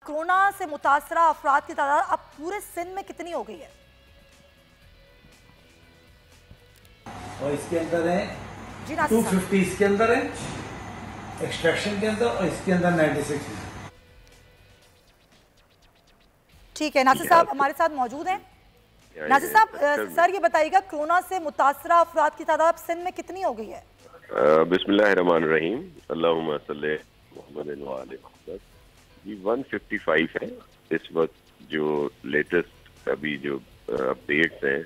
Corona से मुतासरा अफराद की तादाद अब पूरे सिंध में कितनी हो गई है? और इसके अंदर है जी नासिर साहब। 250 इसके अंदर है एक्सट्रैक्शन के अंदर, और इसके अंदर 96 है। ठीक है, नासिर साहब हमारे साथ मौजूद हैं। नासिर साहब, सर ये बताइएगा कोरोना से मुतासरा अफराद की तादाद सिंध में कितनी हो गई है? बिस्मिल्लाहिर्रहमानिर्रहीम, अल्लाहुम्मा सल्ली मुहम्मद व आले मुहम्मद। ये 155 है इस वक्त जो लेटेस्ट अभी जो अपडेट्स हैं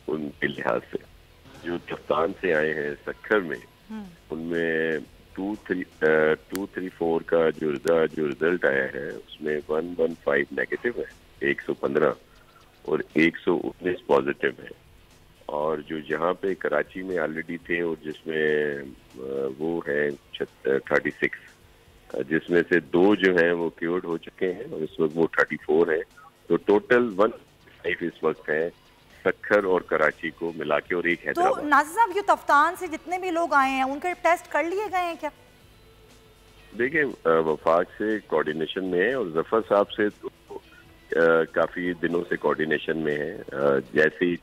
उनके लिहाज से। जो कप्तान से आए हैं सक्खर में, उनमें 234 का जो रिजल्ट आया है उसमें 115 नेगेटिव है, 115, और 119 पॉजिटिव है। और जो जहाँ पे कराची में ऑलरेडी थे और जिसमें वो है 36, जिसमें से 2 जो हैं वो क्योर्ड हो चुके हैं और इस वक्त वो 34 है। तो टोटल 105 इस वक्त है सक्खर और कराची को मिला के, और एक हैदराबाद। तो नासिर साहब, ये तफ्तान से जितने भी लोग आए हैं उनके टेस्ट कर लिए गए हैं क्या? देखिए, वफाक से कोऑर्डिनेशन में है और जफर साहब से तो काफी दिनों से कोऑर्डिनेशन में है। जैसे ही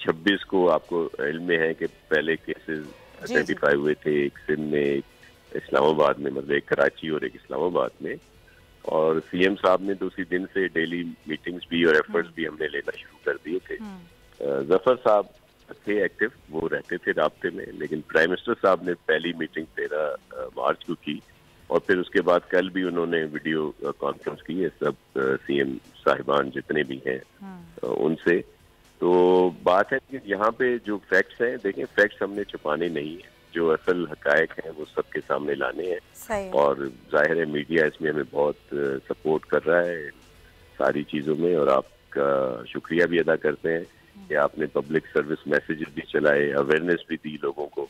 26 को आपको इल्म में है कि पहले केसेस आइडेंटिफाई हुए थे, एक सिंध में, एक इस्लामाबाद में, मतलब एक कराची और एक इस्लामाबाद में। और सीएम साहब ने तो उसी दिन से डेली मीटिंग्स भी और एफर्ट्स भी हमने लेना शुरू कर दिए थे। जफर साहब थे एक्टिव, वो रहते थे राब्ते में, लेकिन प्राइम मिनिस्टर साहब ने पहली मीटिंग 13 मार्च को की और फिर उसके बाद कल भी उन्होंने वीडियो कॉन्फ्रेंस की है सब सीएम साहिबान जितने भी हैं उनसे। तो बात है कि यहाँ पे जो फैक्ट्स हैं, देखें फैक्ट्स हमने छुपाने नहीं है, जो असल हकायक हैं वो सबके सामने लाने हैं। और जाहिर है मीडिया इसमें हमें बहुत सपोर्ट कर रहा है सारी चीज़ों में, और आपका शुक्रिया भी अदा करते हैं कि आपने पब्लिक सर्विस मैसेजेस भी चलाए, अवेयरनेस भी दी लोगों को,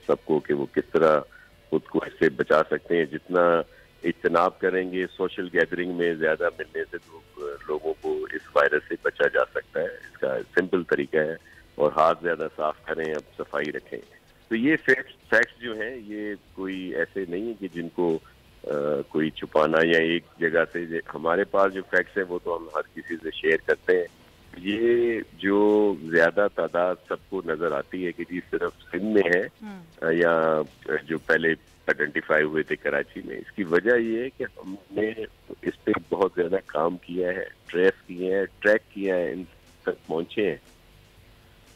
सबको, कि वो किस तरह खुद को इससे बचा सकते हैं। जितना इज्तनाब करेंगे सोशल गैदरिंग में ज्यादा मिलने से, तो लोगों को इस वायरस से बचा जा सकता है। इसका सिंपल तरीका है, और हाथ ज्यादा साफ करें, अब सफाई रखें। तो ये फैक्ट्स जो हैं ये कोई ऐसे नहीं है कि जिनको कोई छुपाना या एक जगह से। हमारे पास जो फैक्ट्स हैं वो तो हम हर किसी से शेयर करते हैं। ये जो ज्यादा तादाद सबको नजर आती है कि जी सिर्फ सिंध में है या जो पहले आइडेंटिफाई हुए थे कराची में, इसकी वजह ये है कि हमने इस पे बहुत ज्यादा काम किया है, ट्रेस किए हैं, ट्रैक किया है, इन तक पहुंचे हैं,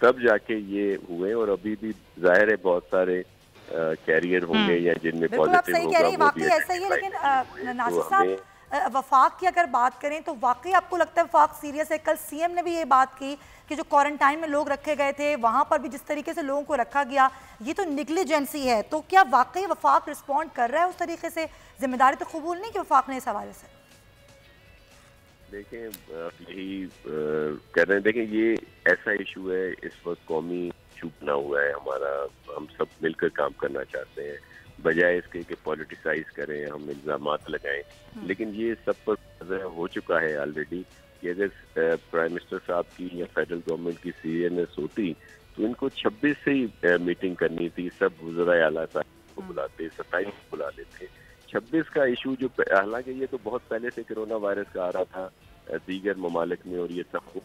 तब जाके ये हुए। और अभी भी जाहिर है बहुत सारे कैरियर होंगे या जिनमें पॉजिटिव होगा, वो भी ऐसा ही है। लेकिन नासिर साहब, वफाक की अगर बात करें तो वाकई आपको लगता है वफाक सीरियस है? कल सीएम ने भी ये बात की कि जो क्वारंटाइन में लोग रखे गए थे वहां पर भी जिस तरीके से लोगों को रखा गया, ये तो निग्लिजेंसी है। तो क्या वाकई वफाक रिस्पॉन्ड कर रहा है उस तरीके से? जिम्मेदारी तो कबूल नहीं कि वफाक ने इस हवाले से? देखें, यही कह रहे हैं, देखें ये ऐसा इशू है, इस वक्त कौमी इशू बना हुआ है हमारा, हम सब मिलकर काम करना चाहते हैं, बजाय इसके कि पॉलिटिसाइज करें, हम इल्जामात लगाएं। लेकिन ये सब पर हो चुका है ऑलरेडी कि अगर प्राइम मिनिस्टर साहब की या फेडरल गवर्नमेंट की सीरियसनेस होती तो इनको 26 से ही मीटिंग करनी थी, सब वज़राए आला साहब को बुलाते, 27 को बुला लेते। 26 का इशू जो, हालांकि ये तो बहुत पहले से कोरोना वायरस का आ रहा था दीगर ममालिक में, और ये सब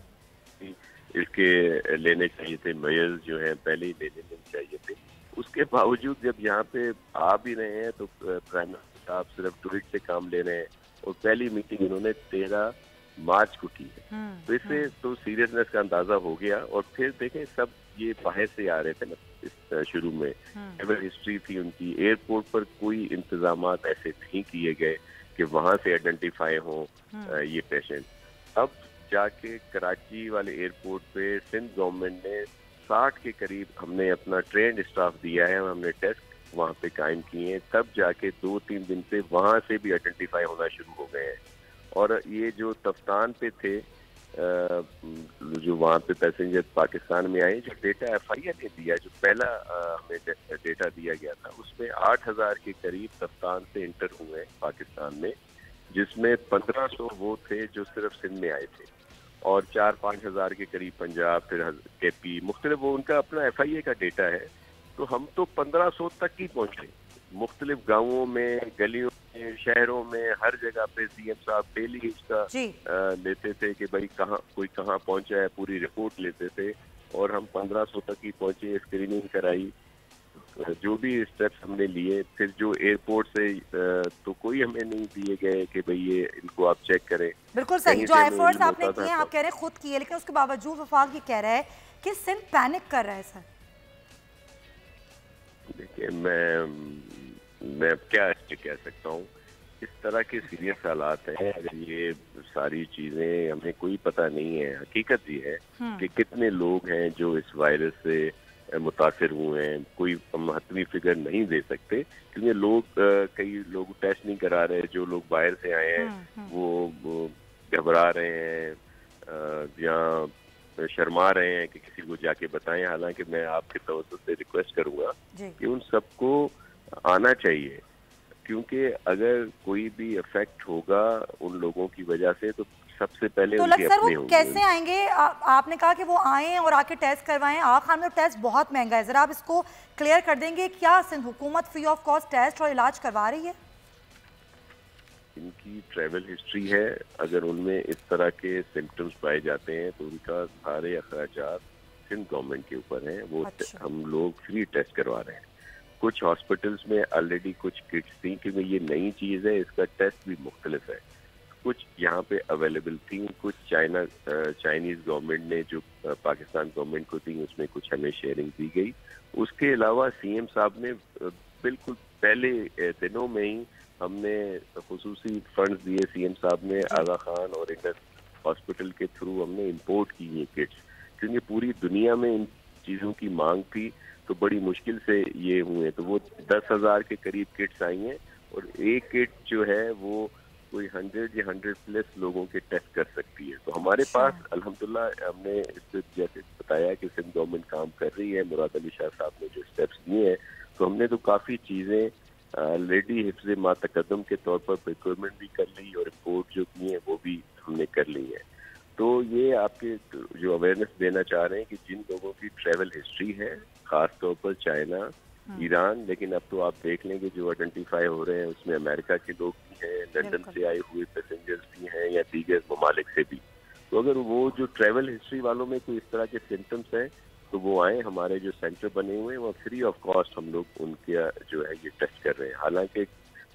इसके लेने चाहिए थे, मेयर्स जो हैं पहले ही लेने चाहिए थे। उसके बावजूद जब यहाँ पे आ भी रहे हैं तो प्राइम मिनिस्टर साहब सिर्फ ट्वीट से काम ले रहे हैं, और पहली मीटिंग इन्होंने 13 मार्च को की है। तो इससे तो सीरियसनेस का अंदाजा हो गया। और फिर देखें, सब ये बाहर से आ रहे थे ना, इस शुरू में एवर हिस्ट्री थी उनकी, एयरपोर्ट पर कोई इंतजामात ऐसे नहीं किए गए कि वहां से आइडेंटिफाई हो ये पेशेंट। अब जाके कराची वाले एयरपोर्ट पे सिंध गवर्नमेंट ने 60 के करीब हमने अपना ट्रेंड स्टाफ दिया है, हमने टेस्ट वहाँ पे कायम किए हैं, तब जाके 2-3 दिन से वहाँ से भी आइडेंटिफाई होना शुरू हो गए हैं। और ये जो तफ्तान पे थे, जो वहाँ पे पैसेंजर पाकिस्तान में आए, जो डेटा एफआईआर ने दिया, जो पहला हमें डेटा दिया गया था, उसमें 8000 के करीब तफ्तान से इंटर हुए हैं पाकिस्तान में, जिसमें 1500 वो थे जो सिर्फ सिंध में आए थे, और 4-5 हज़ार के करीब पंजाब, फिर केपी, मुख्तलिफ, वो उनका अपना एफआईए का डेटा है। तो हम तो 1500 तक ही पहुंचे, मुख्तलिफ गांवों में, गलियों में, शहरों में, हर जगह पे सीएम साहब डेली इसका लेते थे कि भाई कोई कहाँ पहुंचा है, पूरी रिपोर्ट लेते थे। और हम 1500 तक ही पहुंचे, स्क्रीनिंग कराई, जो भी स्टेप्स हमने लिए। फिर जो एयरपोर्ट से तो कोई हमें नहीं दिए गए कि भाई ये इनको आप चेक करें। बिल्कुल सही, जो एफर्ट्स आपने किए आप कह रहे हैं खुद किए, लेकिन उसके बावजूद वफाक ये कह रहा है कि सिंध पैनिक कर रहा है। सर देखिए, मैं अब क्या कह सकता हूँ, इस तरह के सीरियस हालात हैं। अगर ये सारी चीजें हमें कोई पता नहीं है, हकीकत ये है कि कितने लोग हैं जो इस वायरस से मुतासिर हुए हैं, कोई हम हतमी फिगर नहीं दे सकते, क्योंकि कई लोग टेस्ट नहीं करा रहे। जो लोग बाहर से आए हैं वो घबरा रहे हैं या शर्मा रहे हैं कि किसी को जाके बताएं। हालांकि मैं आपके तवज्जो से रिक्वेस्ट करूंगा कि उन सबको आना चाहिए, क्योंकि अगर कोई भी इफेक्ट होगा उन लोगों की वजह से तो सबसे पहले तो सर वो कैसे आएंगे? आपने कहा कि वो आएं और आके टेस्ट करवाएं। आगा खान में टेस्ट बहुत महंगा है, जरा आप इसको क्लियर कर देंगे, क्या सिंध हुकूमत फ्री ऑफ कॉस्ट टेस्ट और इलाज करवा रही है? इनकी ट्रैवल हिस्ट्री है, अगर उनमें इस तरह के सिम्टम्स पाए जाते हैं तो उनका सारे अखराजात सिंध गवर्नमेंट के ऊपर हैं। वो हम लोग फ्री टेस्ट करवा रहे हैं। कुछ हॉस्पिटल्स में ऑलरेडी कुछ किट्स थी, क्योंकि ये नई चीज़ है, इसका टेस्ट भी मुख्तलिफ है। कुछ यहाँ पे अवेलेबल थी, कुछ चाइनीज गवर्नमेंट ने जो पाकिस्तान गवर्नमेंट को थी उसमें कुछ हमें शेयरिंग दी गई। उसके अलावा सीएम साहब ने बिल्कुल पहले दिनों में ही हमने खुसूसी फंड्स दिए। सीएम साहब ने आगा खान और इंडस हॉस्पिटल के थ्रू हमने इंपोर्ट की ये किट्स, क्योंकि पूरी दुनिया में इन चीज़ों की मांग थी, तो बड़ी मुश्किल से ये हुए। तो वो 10,000 के करीब किट्स आई हैं, और एक किट जो है वो कोई 100 या 100+ लोगों के टेस्ट कर सकती है। तो हमारे पास अल्हम्दुलिल्लाह हमने इस जैसे बताया कि सिंध गवर्नमेंट काम कर रही है, मुराद अली शाह साहब ने जो स्टेप्स लिए हैं, तो हमने तो काफ़ी चीज़ें ऑलरेडी हिफ्ज़ मातकदम के तौर पर प्रिक्योरमेंट भी कर ली, और रिपोर्ट जो की है वो भी हमने कर ली है। तो ये आपके जो अवेयरनेस देना चाह रहे हैं कि जिन लोगों की ट्रैवल हिस्ट्री है, खास तौर पर चाइना, ईरान, लेकिन अब तो आप देख लेंगे जो आइडेंटिफाई हो रहे हैं उसमें अमेरिका के लोग भी हैं, लंदन से आए हुए पैसेंजर्स भी हैं, या दीगर ममालिक से भी। तो अगर वो जो ट्रैवल हिस्ट्री वालों में कोई इस तरह के सिम्टम्स हैं तो वो आए, हमारे जो सेंटर बने हुए हैं वो फ्री ऑफ कॉस्ट हम लोग उनके जो है ये टेस्ट कर रहे हैं। हालांकि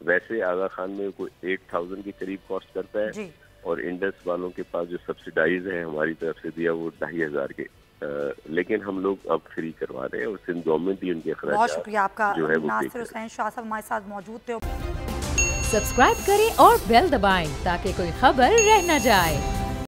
वैसे आगा खान में कोई 8,000 के करीब कॉस्ट करता है, और इंडस वालों के पास जो सब्सिडाइज है हमारी तरफ से दिया वो 2,500 के, लेकिन हम लोग अब फ्री करवा रहे हैं, और सिंध गवर्नमेंट भी उनके खर्च। बहुत शुक्रिया आपका नासिर हुसैन शाह साहब हमारे साथ मौजूद थे। सब्सक्राइब करें और बेल दबाएं ताकि कोई खबर रह न जाए।